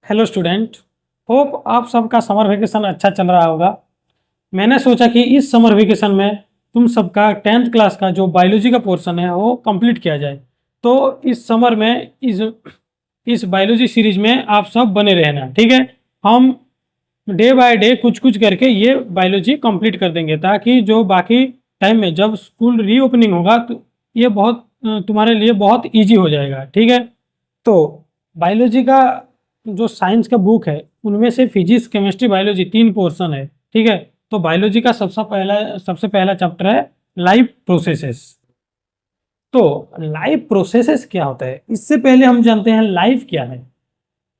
Hello student. Hope आप सबका summer vacation अच्छा चल रहा होगा। मैंने सोचा कि इस समर वेकेशन में तुम सबका 10th क्लास का जो बायोलॉजी का पोर्शन है वो कंप्लीट किया जाए। तो इस समर में इस बायोलॉजी सीरीज में आप सब बने रहना, ठीक है। हम डे बाय डे कुछ कुछ करके ये बायोलॉजी कंप्लीट कर देंगे ताकि जो बाकी टाइम में जब स्कूल रीओपनिंग होगा तो ये बहुत तुम्हारे लिए बहुत इजी हो जाएगा, ठीक है। तो बायोलॉजी का जो साइंस का बुक है उनमें से फिजिक्स केमिस्ट्री बायोलॉजी 3 पोर्शन है, ठीक है। तो बायोलॉजी का सबसे पहला चैप्टर है लाइफ प्रोसेसेस। तो लाइफ प्रोसेसेस क्या होता है, इससे पहले हम जानते हैं लाइफ क्या है।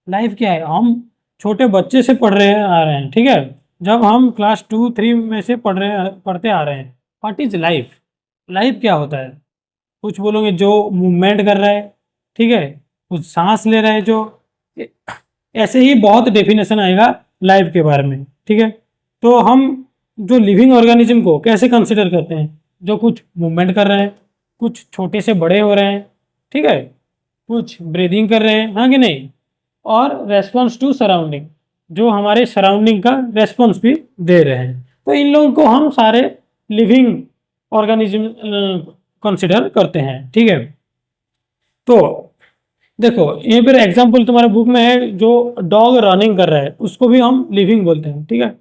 लाइफ क्या है, हम छोटे बच्चे से पढ़ रहे आ रहे हैं, ठीक है। जब हम क्लास 2 3 में से पढ़ते आ रहे हैं, व्हाट इज लाइफ। लाइफ क्या होता है, कुछ बोलोगे जो मूवमेंट कर रहा है, ठीक है, कुछ सांस ले रहा है जो, ऐसे ही बहुत डेफिनेशन आएगा लाइफ के बारे में, ठीक है। तो हम जो लिविंग ऑर्गेनिज्म को कैसे कंसिडर करते हैं, जो कुछ मूवमेंट कर रहे हैं, कुछ छोटे से बड़े हो रहे हैं, ठीक है, कुछ ब्रीदिंग कर रहे हैं, हाँ कि नहीं, और रेस्पॉन्स टू सराउंडिंग, जो हमारे सराउंडिंग का रेस्पॉन्स भी दे रहे हैं। तो इन लोगों को हम सारे लिविंग ऑर्गेनिज्म कंसिडर करते हैं, ठीक है। तो देखो ये फिर एग्जाम्पल तुम्हारे बुक में है, जो डॉग रनिंग कर रहा है उसको भी हम लिविंग बोलते हैं, ठीक है।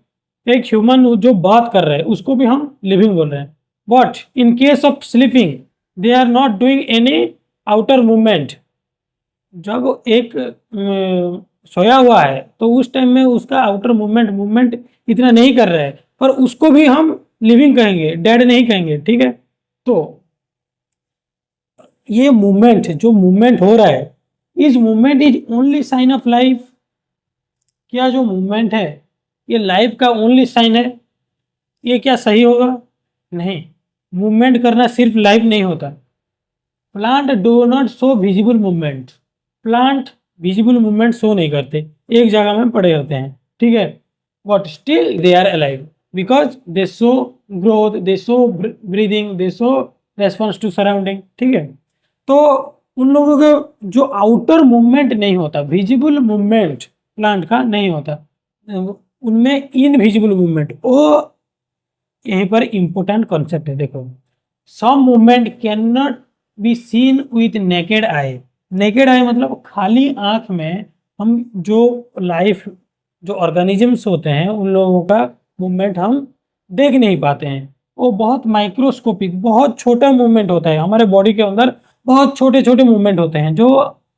एक ह्यूमन जो बात कर रहा है उसको भी हम लिविंग बोल रहे हैं। But in case of sleeping they are not doing any outer movement. जब एक सोया हुआ है तो उस टाइम में उसका आउटर मूवमेंट इतना नहीं कर रहा है, पर उसको भी हम लिविंग कहेंगे, डेड नहीं कहेंगे, ठीक है। तो ये मूवमेंट जो मूवमेंट हो रहा है, इस movement is only sign of life. क्या जो मूवमेंट है ये लाइफ का ओनली साइन है, ये क्या सही होगा? नहीं, मूवमेंट करना सिर्फ लाइफ नहीं होता। Plant do not show visible movement. Plant visible movement show नहीं करते, एक जगह में पड़े होते हैं, ठीक है। But still they are alive because they show growth, they show breathing, they show response to surrounding, ठीक है। तो उन लोगों का जो आउटर मूवमेंट नहीं होता, विजिबल मूवमेंट प्लांट का नहीं होता, उनमें इनविजिबल मूवमेंट, वो यहीं पर इंपॉर्टेंट कॉन्सेप्ट है। देखो, some movement can not be seen with naked eye. Naked eye मतलब खाली आंख में हम जो लाइफ जो ऑर्गेनिजम्स होते हैं उन लोगों का मूवमेंट हम देख नहीं पाते हैं। वो बहुत माइक्रोस्कोपिक, बहुत छोटा मूवमेंट होता है हमारे बॉडी के अंदर, बहुत छोटे छोटे मूवमेंट होते हैं जो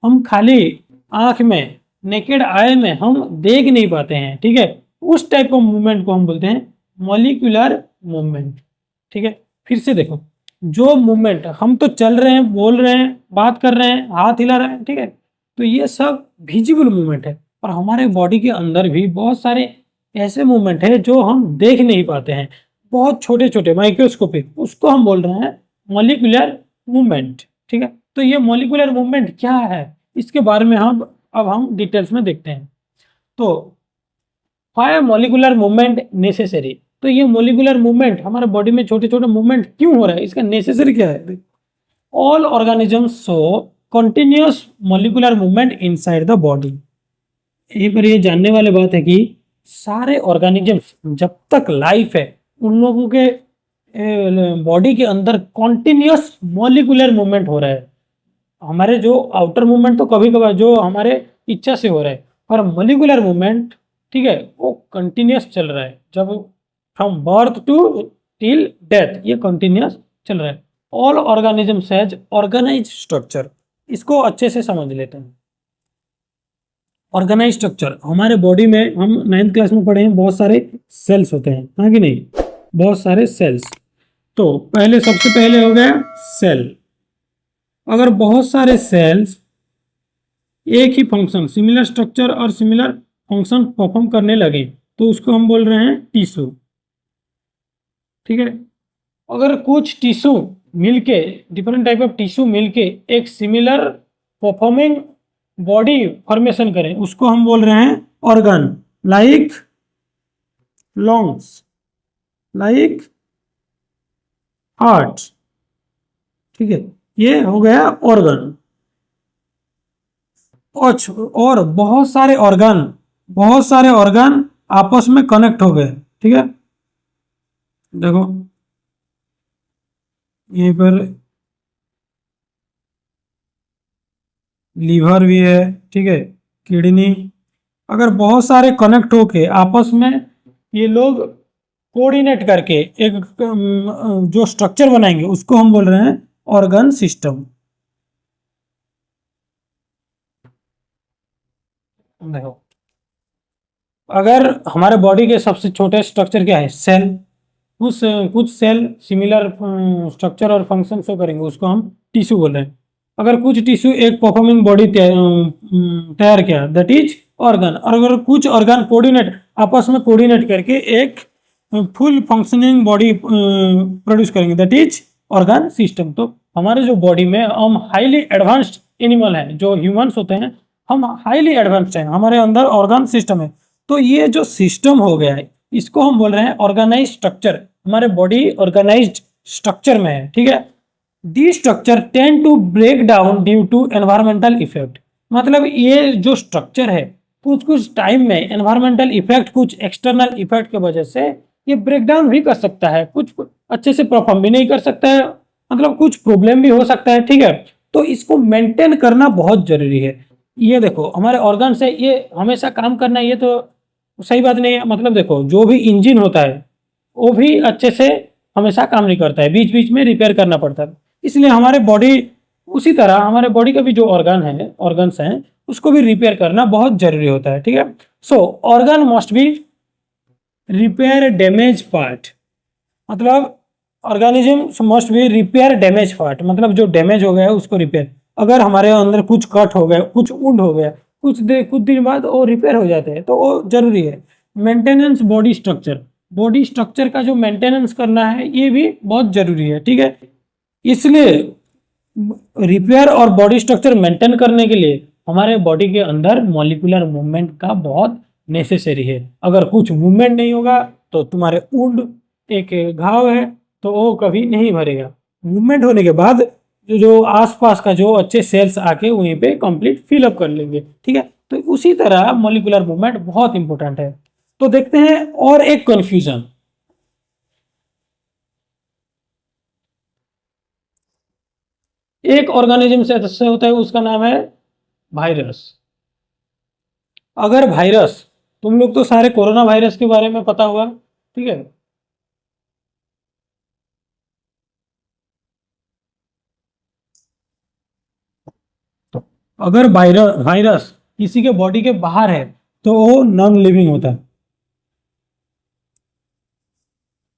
हम खाली आंख में, नेकेड आई में हम देख नहीं पाते हैं, ठीक है। उस टाइप ऑफ मूवमेंट को हम बोलते हैं मॉलिक्यूलर मूवमेंट, ठीक है। फिर से देखो, जो मूवमेंट हम तो चल रहे हैं, बोल रहे हैं, बात कर रहे हैं, हाथ हिला रहे हैं, ठीक है, तो ये सब विजिबल मूवमेंट है। और हमारे बॉडी के अंदर भी बहुत सारे ऐसे मूवमेंट है जो हम देख नहीं पाते हैं, बहुत छोटे छोटे माइक्रोस्कोपिक, उसको हम बोल रहे हैं मॉलिक्यूलर मूवमेंट, ठीक है। तो ये मॉलिक्यूलर मूवमेंट क्या है, इसके बारे में हम डिटेल्स में देखते हैं। तो व्हाई मॉलिक्यूलर मूवमेंट नेसेसरी। तो ये मॉलिक्यूलर मूवमेंट हमारे बॉडी में छोटे छोटे मूवमेंट क्यों हो रहा है, इसका नेसेसरी क्या है। All organisms show continuous molecular movement inside the body. यहीं पर ये जानने वाली बात है कि सारे ऑर्गेनिजम्स जब तक लाइफ है उन लोगों के बॉडी के अंदर कॉन्टिन्यूअस मॉलिक्यूलर मूवमेंट हो रहा है। हमारे जो आउटर मूवमेंट तो कभी कभार जो हमारे इच्छा से हो रहा है, पर मॉलिक्यूलर मूवमेंट, ठीक है, वो कंटिन्यूअस चल रहा है। जब from birth to till death ये कंटिन्यूअस चल रहा है। All organisms has organized structure. इसको अच्छे से समझ लेते हैं। ऑर्गेनाइज स्ट्रक्चर, हमारे बॉडी में हम 9th क्लास में पढ़े हैं, बहुत सारे सेल्स होते हैं, हाँ कि नहीं, बहुत सारे सेल्स। तो पहले सबसे पहले हो गया सेल। अगर बहुत सारे सेल्स एक ही फंक्शन, सिमिलर स्ट्रक्चर और सिमिलर फंक्शन परफॉर्म करने लगे तो उसको हम बोल रहे हैं टिश्यू, ठीक है। अगर कुछ टिश्यू मिलके, डिफरेंट टाइप ऑफ टिश्यू मिलके एक सिमिलर परफॉर्मिंग बॉडी फॉर्मेशन करें उसको हम बोल रहे हैं organ, like lungs, like heart, ठीक है। ये हो गया ऑर्गन। और बहुत सारे ऑर्गन आपस में कनेक्ट हो गए। ठीक है, देखो यहीं पर लीवर भी है, ठीक है, किडनी। अगर बहुत सारे कनेक्ट होके आपस में ये लोग कोऑर्डिनेट करके एक जो स्ट्रक्चर बनाएंगे उसको हम बोल रहे हैं ऑर्गन सिस्टम। देखो, अगर हमारे बॉडी के सबसे छोटे स्ट्रक्चर क्या है, सेल। कुछ कुछ सेल सिमिलर स्ट्रक्चर और फंक्शन शो करेंगे, उसको हम टिश्यू बोल रहे हैं। अगर कुछ टिश्यू एक परफॉर्मिंग बॉडी तैयार किया, दैट इज ऑर्गन। और अगर कुछ ऑर्गन कोऑर्डिनेट आपस में कोऑर्डिनेट करके एक फुल फंक्शनिंग बॉडी प्रोड्यूस करेंगे, दैट इज ऑर्गन सिस्टम। तो हमारे जो बॉडी में हम हाईली एडवांस्ड एनिमल हैं, जो ह्यूमंस होते हैं, हम हाईली एडवांस्ड हैं, हमारे अंदर ऑर्गन सिस्टम है। तो ये जो सिस्टम हो गया है, इसको हम बोल रहे हैं ऑर्गेनाइज स्ट्रक्चर। हमारे बॉडी ऑर्गेनाइज्ड स्ट्रक्चर में है, ठीक है। The structure tend to break down due to environmental effect. मतलब ये जो स्ट्रक्चर है, कुछ कुछ टाइम में एनवायरमेंटल इफेक्ट, कुछ एक्सटर्नल इफेक्ट की वजह से ये ब्रेक डाउन भी कर सकता है, कुछ अच्छे से परफॉर्म भी नहीं कर सकता है, मतलब कुछ प्रॉब्लम भी हो सकता है, ठीक है। तो इसको मेंटेन करना बहुत जरूरी है। ये देखो, हमारे ऑर्गन से ये हमेशा काम करना, ये तो सही बात नहीं है। मतलब देखो, जो भी इंजन होता है वो भी अच्छे से हमेशा काम नहीं करता है, बीच बीच में रिपेयर करना पड़ता है। इसलिए हमारे बॉडी, उसी तरह हमारे बॉडी का भी जो ऑर्गन्स हैं, उसको भी रिपेयर करना बहुत जरूरी होता है, ठीक है। So organ must be repair damage part. मतलब organism must be repair damage part, मतलब जो डैमेज हो गया है उसको रिपेयर। अगर हमारे अंदर कुछ कट हो गया, कुछ वुंड हो गया, कुछ दिन बाद वो रिपेयर हो जाते हैं, तो वो जरूरी है। मेंटेनेंस बॉडी स्ट्रक्चर का जो मेंटेनेंस करना है, ये भी बहुत जरूरी है, ठीक है। इसलिए रिपेयर और बॉडी स्ट्रक्चर मेंटेन करने के लिए हमारे बॉडी के अंदर मॉलिक्यूलर मूवमेंट का बहुत नेसेसरी है। अगर कुछ मूवमेंट नहीं होगा तो तुम्हारे वुंड, एक घाव है, तो वो कभी नहीं भरेगा। मूवमेंट होने के बाद जो आसपास का जो अच्छे सेल्स आके वहीं पे कंप्लीट फिलअप कर लेंगे, ठीक है। तो उसी तरह मॉलिक्यूलर मूवमेंट बहुत इंपॉर्टेंट है। तो देखते हैं और एक कंफ्यूजन। एक ऑर्गेनिज्म से सदस्य होता है, उसका नाम है वायरस। अगर वायरस, तुम लोग तो सारे कोरोना वायरस के बारे में पता होगा, ठीक है। तो अगर वायरस किसी के बॉडी के बाहर है तो वो नॉन लिविंग होता है,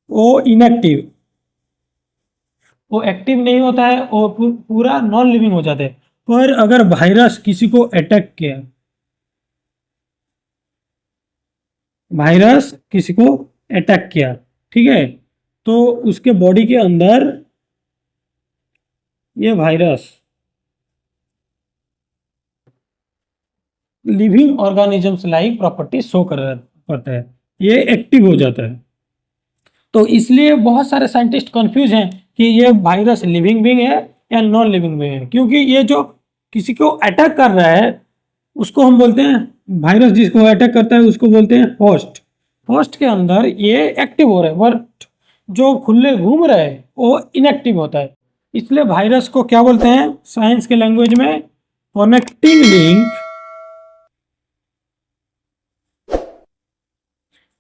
वो इनएक्टिव, वो एक्टिव नहीं होता है, वो पूरा नॉन लिविंग हो जाता है। पर अगर वायरस किसी को अटैक किया, वायरस किसी को अटैक किया, ठीक है, तो उसके बॉडी के अंदर ये virus living organisms like property show करता है, ये एक्टिव हो जाता है। तो इसलिए बहुत सारे साइंटिस्ट कंफ्यूज हैं कि ये वायरस लिविंग बीइंग है या नॉन लिविंग बीइंग है, क्योंकि ये जो किसी को अटैक कर रहा है उसको हम बोलते हैं, वायरस जिसको अटैक करता है उसको बोलते हैं होस्ट। होस्ट के अंदर ये एक्टिव हो रहा है, बट जो खुले घूम रहा है वो इनएक्टिव होता है। इसलिए वायरस को क्या बोलते हैं साइंस के लैंग्वेज में, connecting link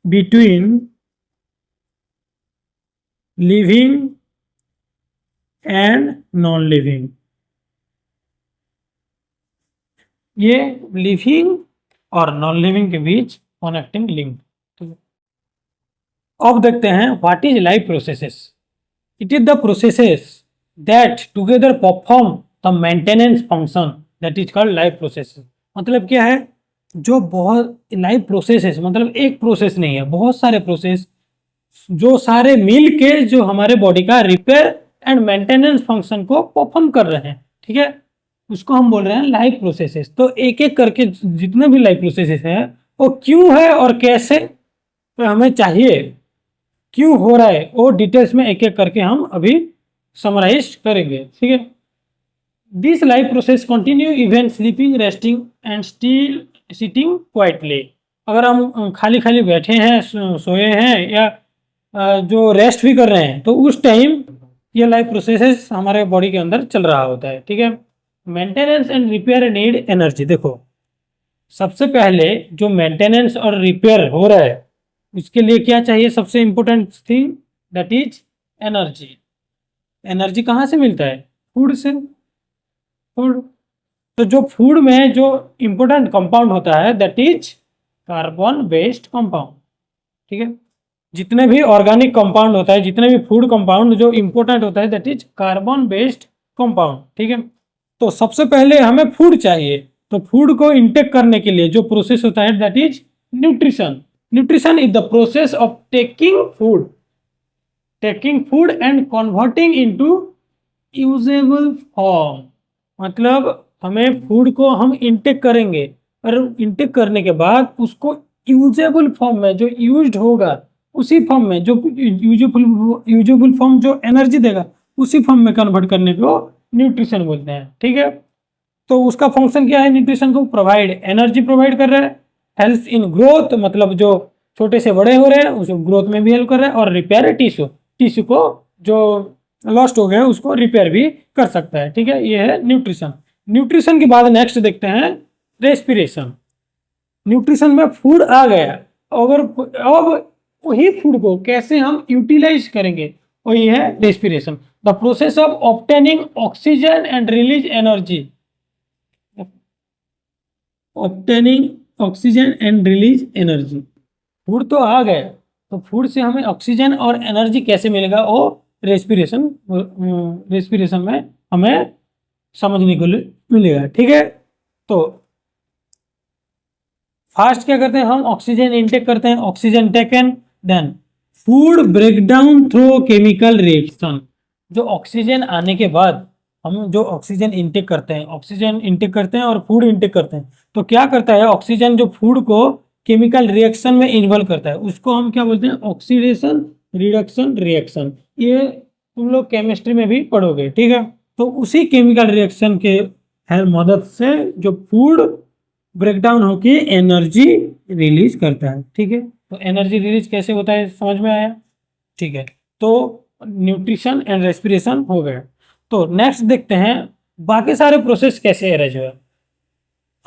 between living and non living. ये लिविंग और नॉन लिविंग के बीच कनेक्टिंग लिंक। अब देखते हैं what is life processes. It is the processes that together perform the maintenance function, that is called life processes. मतलब क्या है, जो बहुत लाइफ प्रोसेसेस, मतलब एक प्रोसेस नहीं है, बहुत सारे प्रोसेस जो सारे मिल के जो हमारे बॉडी का रिपेयर एंड मेंटेनेंस फंक्शन को परफॉर्म कर रहे हैं, ठीक है, उसको हम बोल रहे हैं लाइफ प्रोसेसेस। तो एक एक करके जितने भी लाइफ प्रोसेसेस हैं वो क्यों है और कैसे हमें चाहिए, क्यों हो रहा है, वो डिटेल्स में एक एक करके हम अभी समराइज करेंगे, ठीक है। This life process continue even sleeping, resting and still sitting quietly. अगर हम खाली खाली बैठे हैं, सोए हैं, या जो रेस्ट भी कर रहे हैं, तो उस टाइम ये लाइफ प्रोसेसेस हमारे बॉडी के अंदर चल रहा होता है। ठीक है। Maintenance and repair need energy. देखो, सबसे पहले जो मेंटेनेंस और रिपेयर हो रहा है उसके लिए क्या चाहिए? सबसे important thing that is energy. Energy कहाँ से मिलता है? फूड से। फूड, तो जो फूड में जो इंपॉर्टेंट कंपाउंड होता है that is carbon based compound. ठीक है। जितने भी ऑर्गेनिक कंपाउंड होता है, जितने भी फूड कंपाउंड जो इंपॉर्टेंट होता है that is carbon based compound. ठीक है। तो सबसे पहले हमें फूड चाहिए, तो फूड को इंटेक करने के लिए जो प्रोसेस होता है that is nutrition. Nutrition is the process of taking food and converting into usable form. मतलब हमें फूड को हम इंटेक करेंगे और इंटेक करने के बाद उसको यूजेबल फॉर्म में, जो यूज्ड होगा उसी फॉर्म में, जो यूजेबल फॉर्म जो एनर्जी देगा उसी फॉर्म में कन्वर्ट करने को न्यूट्रिशन बोलते हैं। ठीक है। तो उसका फंक्शन क्या है? न्यूट्रिशन को प्रोवाइड एनर्जी प्रोवाइड कर रहा है, हेल्प इन ग्रोथ, मतलब जो छोटे से बड़े हो रहे हैं उस ग्रोथ में भी हेल्प कर रहा है, और रिपेयर टिश्यू को जो लॉस्ट हो गया उसको रिपेयर भी कर सकता है। ठीक है। ये है न्यूट्रिशन। न्यूट्रिशन के बाद नेक्स्ट देखते हैं रेस्पिरेशन। न्यूट्रिशन में फूड आ गया, अगर अब वही फूड को कैसे हम यूटिलाइज करेंगे, वही है respiration. The process of obtaining oxygen and release energy. Obtaining oxygen and release energy. Food तो आ गए, तो फूड से हमें ऑक्सीजन और एनर्जी कैसे मिलेगा, वो रेस्पिरेशन में हमें समझने को मिलेगा। ठीक है। तो फास्ट क्या करते हैं? हम ऑक्सीजन इनटेक करते हैं, oxygen taken, then food breakdown through chemical reaction. जो ऑक्सीजन आने के बाद हम जो ऑक्सीजन इनटेक करते हैं, ऑक्सीजन इनटेक करते हैं और फूड इनटेक करते हैं, तो क्या करता है ऑक्सीजन जो फूड को केमिकल रिएक्शन में इन्वॉल्व करता है, उसको हम क्या बोलते हैं? Oxidation reduction reaction. ये तुम लोग केमिस्ट्री में भी पढ़ोगे। ठीक है। तो उसी केमिकल रिएक्शन के मदद से जो फूड ब्रेकडाउन होके एनर्जी रिलीज करता है। ठीक है। तो एनर्जी रिलीज कैसे होता है समझ में आया? ठीक है। तो न्यूट्रिशन एंड रेस्पिरेशन हो गया। तो नेक्स्ट देखते हैं बाकी सारे प्रोसेस कैसे अरेंज हुआ।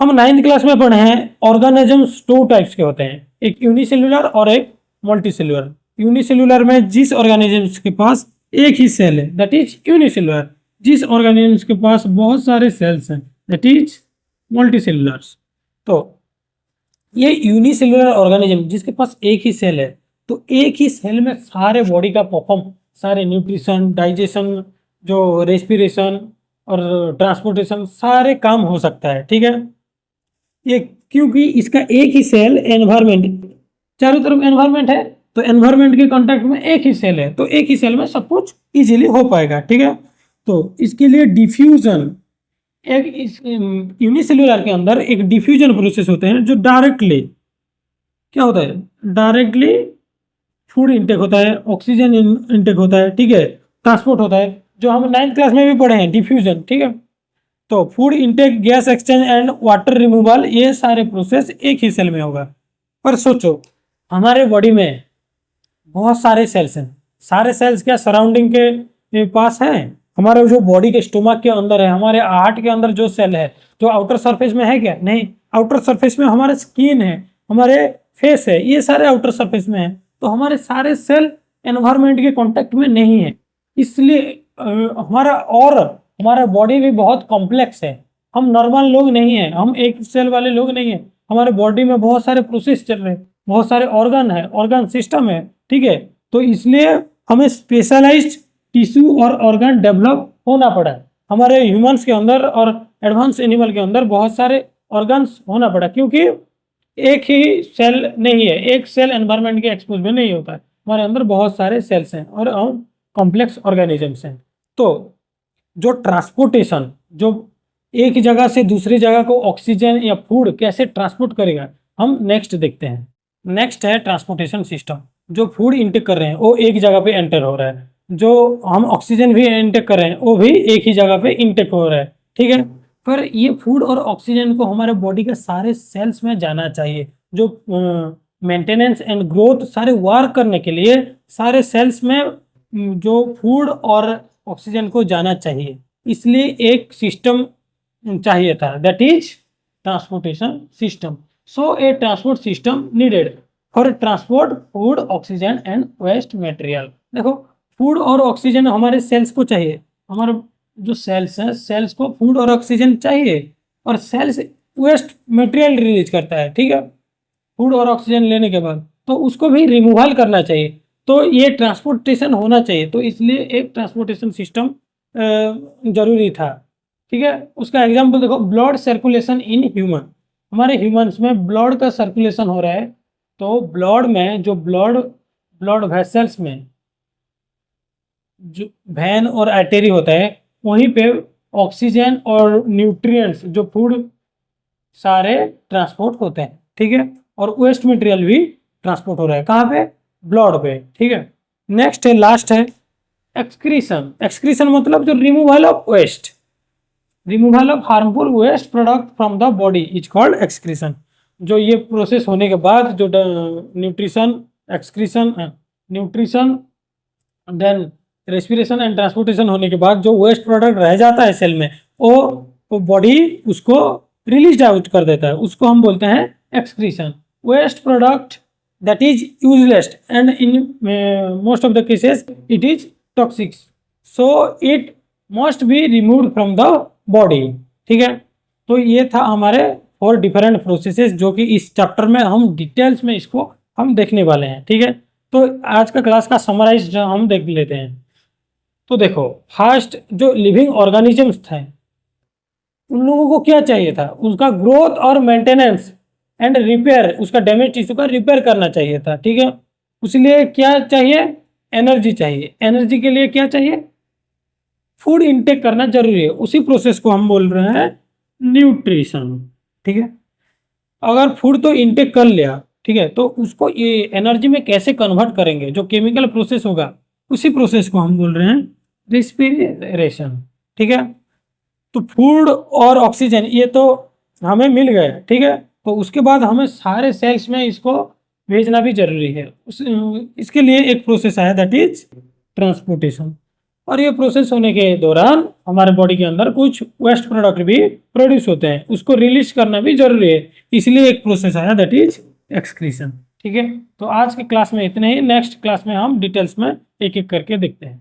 हम 9th क्लास में पढ़े हैं ऑर्गेनिजम्स 2 टाइप्स के होते हैं, एक यूनिसेल्युलर और एक मल्टीसेल्युलर। यूनिसेल्युलर में जिस ऑर्गेनिजम्स के पास एक ही सेल है दैट इज यूनिसेल्युलर। जिस ऑर्गेनिजम्स के पास बहुत सारे सेल्स हैं दैट इज मल्टीसेल्युलर्स। तो ये यूनिसेल्युलर ऑर्गेनिज्म जिसके पास एक ही सेल है, तो एक ही सेल में सारे बॉडी का परफॉर्म, सारे न्यूट्रिशन, डाइजेशन, जो रेस्पिरेशन और ट्रांसपोर्टेशन, सारे काम हो सकता है। ठीक है। ये क्योंकि इसका एक ही सेल, एनवायरमेंट, चारों तरफ एनवायरमेंट है, तो एनवायरमेंट के कांटेक्ट में एक ही सेल है, तो एक ही सेल में सब कुछ इजीली हो पाएगा। ठीक है। तो इसके लिए डिफ्यूजन, एक इस यूनिसेल्युलर के अंदर एक डिफ्यूजन प्रोसेस होते हैं जो डायरेक्टली क्या होता है? डायरेक्टली फूड इंटेक होता है, ऑक्सीजन इंटेक होता है। ठीक है। ट्रांसपोर्ट होता है, जो हम 9th क्लास में भी पढ़े हैं, डिफ्यूजन। ठीक है। तो food intake, gas exchange and water removal, ये सारे प्रोसेस एक ही सेल में होगा। पर सोचो हमारे बॉडी में बहुत सारे सेल्स हैं, सारे सेल्स क्या सराउंडिंग के पास हैं? हमारे जो बॉडी के स्टोमक के अंदर है, हमारे हार्ट के अंदर जो सेल है, जो आउटर सरफेस में है क्या? नहीं। आउटर सरफेस में हमारे स्किन है, हमारे फेस है, ये सारे आउटर सरफेस में है। तो हमारे सारे सेल एनवायरमेंट के कांटेक्ट में नहीं है, इसलिए हमारा बॉडी भी बहुत कॉम्प्लेक्स है। हम नॉर्मल लोग नहीं हैं, हम एक सेल वाले लोग नहीं हैं। हमारे बॉडी में बहुत सारे प्रोसेस चल रहे हैं, बहुत सारे ऑर्गन है, ऑर्गन सिस्टम है। ठीक है। तो इसलिए हमें स्पेशलाइज्ड टिश्यू और ऑर्गन डेवलप होना पड़ा। हमारे ह्यूमंस के अंदर और एडवांस एनिमल के अंदर बहुत सारे ऑर्गन्स होना पड़ा, क्योंकि एक ही सेल नहीं है, एक सेल एनवायरनमेंट के एक्सपोज में नहीं होता है। हमारे अंदर बहुत सारे सेल्स हैं और हम कॉम्प्लेक्स ऑर्गेनिजम्स हैं। तो जो ट्रांसपोर्टेशन, जो एक जगह से दूसरी जगह को ऑक्सीजन या फूड कैसे ट्रांसपोर्ट करेगा, हम नेक्स्ट देखते हैं। नेक्स्ट है ट्रांसपोर्टेशन सिस्टम। जो फूड इंटेक कर रहे हैं वो एक जगह पे एंटर हो रहा है, जो हम ऑक्सीजन भी इंटेक कर रहे हैं वो भी एक ही जगह पे इंटेक हो रहा है। ठीक है। पर ये फूड और ऑक्सीजन को हमारे बॉडी के सारे सेल्स में जाना चाहिए। जो मेंटेनेंस एंड ग्रोथ सारे वर्क करने के लिए सारे सेल्स में जो फूड और ऑक्सीजन को जाना चाहिए, इसलिए एक सिस्टम चाहिए था, that is transportation system. So a transport system needed for transport food oxygen and waste material. देखो, फूड और ऑक्सीजन हमारे सेल्स को चाहिए, हमारे जो सेल्स हैं, सेल्स को फूड और ऑक्सीजन चाहिए, और सेल्स वेस्ट मटेरियल रिलीज करता है, ठीक है, फूड और ऑक्सीजन लेने के बाद, तो उसको भी रिमूवल करना चाहिए। तो ये ट्रांसपोर्टेशन होना चाहिए, तो इसलिए एक ट्रांसपोर्टेशन सिस्टम जरूरी था, ठीक है। उसका एग्जाम्पल देखो, ब्लड सर्कुलेशन इन ह्यूमन। हमारे ह्यूमंस में ब्लड का सर्कुलेशन हो रहा है, तो ब्लड में जो ब्लड वेसल्स में जो वेन और आर्टरी होता है, वहीं पे ऑक्सीजन और न्यूट्रिएंट्स जो फूड सारे ट्रांसपोर्ट होते हैं, ठीक है, और वेस्ट मटेरियल भी ट्रांसपोर्ट हो रहा है, कहाँ पे, ब्लड पे, ठीक है। नेक्स्ट है, लास्ट है एक्सक्रीशन। एक्सक्रीशन मतलब जो removal of waste, removal of harmful waste product from the body is called excretion. जो ये प्रोसेस होने के बाद जो nutrition, excretion, nutrition, then respiration and transportation होने के बाद जो वेस्ट प्रोडक्ट रह जाता है सेल में, वो बॉडी उसको रिलीज आउट कर देता है, उसको हम बोलते हैं excretion. Waste product that is useless and in most of the cases it is toxic, so it must be removed from the body, ठीक है। तो ये था हमारे 4 डिफरेंट प्रोसेसेस, जो कि इस चैप्टर में हम डिटेल्स में इसको हम देखने वाले हैं, ठीक है। तो आज का क्लास का समराइज हम देख लेते हैं। तो देखो, फर्स्ट जो लिविंग ऑर्गेनिजम्स थे, उन लोगों को क्या चाहिए था, उनका ग्रोथ और मेंटेनेंस एंड रिपेयर, उसका डैमेज टिश्यू का रिपेयर करना चाहिए था, ठीक है। उसलिए क्या चाहिए, एनर्जी चाहिए। एनर्जी के लिए क्या चाहिए, फूड इनटेक करना जरूरी है। उसी प्रोसेस को हम बोल रहे हैं न्यूट्रिशन, ठीक है। अगर फूड तो इनटेक कर लिया, ठीक है, तो उसको ये एनर्जी में कैसे कन्वर्ट करेंगे, जो केमिकल प्रोसेस होगा, उसी प्रोसेस को हम बोल रहे हैं रेस्पिरेशन, ठीक है। तो फूड और ऑक्सीजन ये तो हमें मिल गए, ठीक है, तो उसके बाद हमें सारे सेल्स में इसको भेजना भी जरूरी है। इसके लिए एक प्रोसेस है, दैट इज ट्रांसपोर्टेशन। और ये प्रोसेस होने के दौरान हमारे बॉडी के अंदर कुछ वेस्ट प्रोडक्ट भी प्रोड्यूस होते हैं, उसको रिलीज करना भी जरूरी है, इसलिए एक प्रोसेस आया, दैट इज एक्सक्रीशन, ठीक है। तो आज के क्लास में इतने ही, नेक्स्ट क्लास में हम डिटेल्स में एक एक करके देखते हैं।